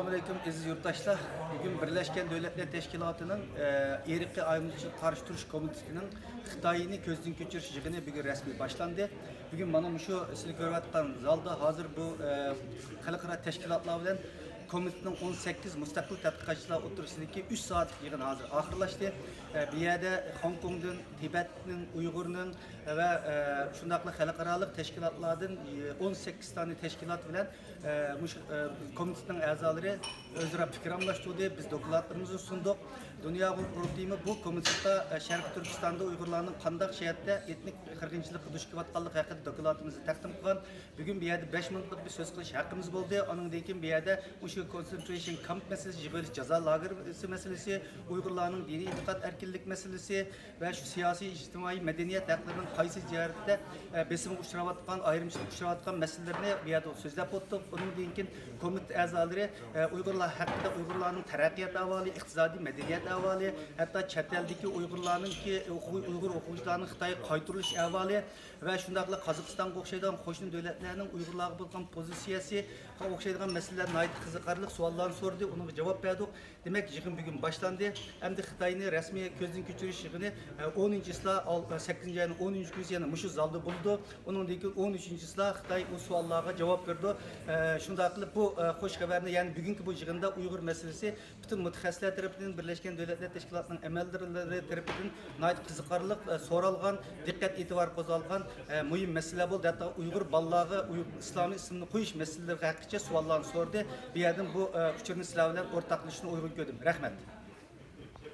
Selamünaleyküm aziz yurttaşlar. Bugün Birleşken Devletler Teşkilatı'nın Erikli Ayrımcılık Karşı Turuş Komitesi'nin Xitayını közden keçiriş yığını bugün resmi başlandı. Bugün bana şu sizler görüvatkan zalda hazır bu halkara teşkilatlar bilen Komitenin 18 müstakil tədqiqatçılar oturuşundaki 3 saat yığın hazır ahırlaştı. Bir yerde Hong Kong'dan, Tibet'nin, Uygur'un ve şundaklı halkaralık teşkilatlardan 18 tane teşkilat bilen komitenin azaları özra fikir anlaştırdı. Biz dokladlarımızı sunduk. Dünya Kurultayı bu komitede Şarkı Türkistan'da Uygurların kandak şehirde etnik kırgınçılık kuduşkivatkallık hakkında dokladlarımızı takdim kılan. Bugün bir yerde 5 minutlık bir söz kılıç hakkımız oldu. Onun dekin bir yerde concentration camp meselesi, jibeli ceza lagır meselesi, Uygurların dini itikat erkinlik meselesi ve şu siyasi, içtimai, medeniyet haklarının kayısı ziyarette besim uçuravatkan, ayrımcılık uçuravatkan meselelerini bir yerde sözlep ottuk. Onun dekin komite azaları Uygurlar hakkında Uygurların terakkiyat avali, iktisadi medeniyet avali, hatta çeteldeki Uygurların ki Uygur okuyucularının Xitay'a kaytırılış avali ve şundakla Kazakistan okşaydan koşun devletlerinin Uygurlar'a bulgan pozisiyası, okşaydan meselelerine ait kızıkarlık suallarını sordu, ona cevap verdik. Demek ki yığın bugün başlandı. Hem de Xitay'ını resmi közden keçiriş yığını 10. ıslah 8. ayının 10. günü yani muşu zalda buldu. Onun deki 13. ıslah Xitay o suallara cevap verdi. Şundaklı bu hoş haberini yani bugünkü bu yığında Uygur meselesi bütün mütehassisler tarafından Birleşken Devletler Teşkilatı'nın emelleri tarafından ait kızıkarlık soralgan, dikkat itibar kozalgan mühim mesele oldu. Hatta Uygur ballağı İslami isimli koyuş meseleleri hakkında suallarını sordu. Bir yerden bu uçurun silahlarla ortaklaşını uygun gördüm. Rahmet.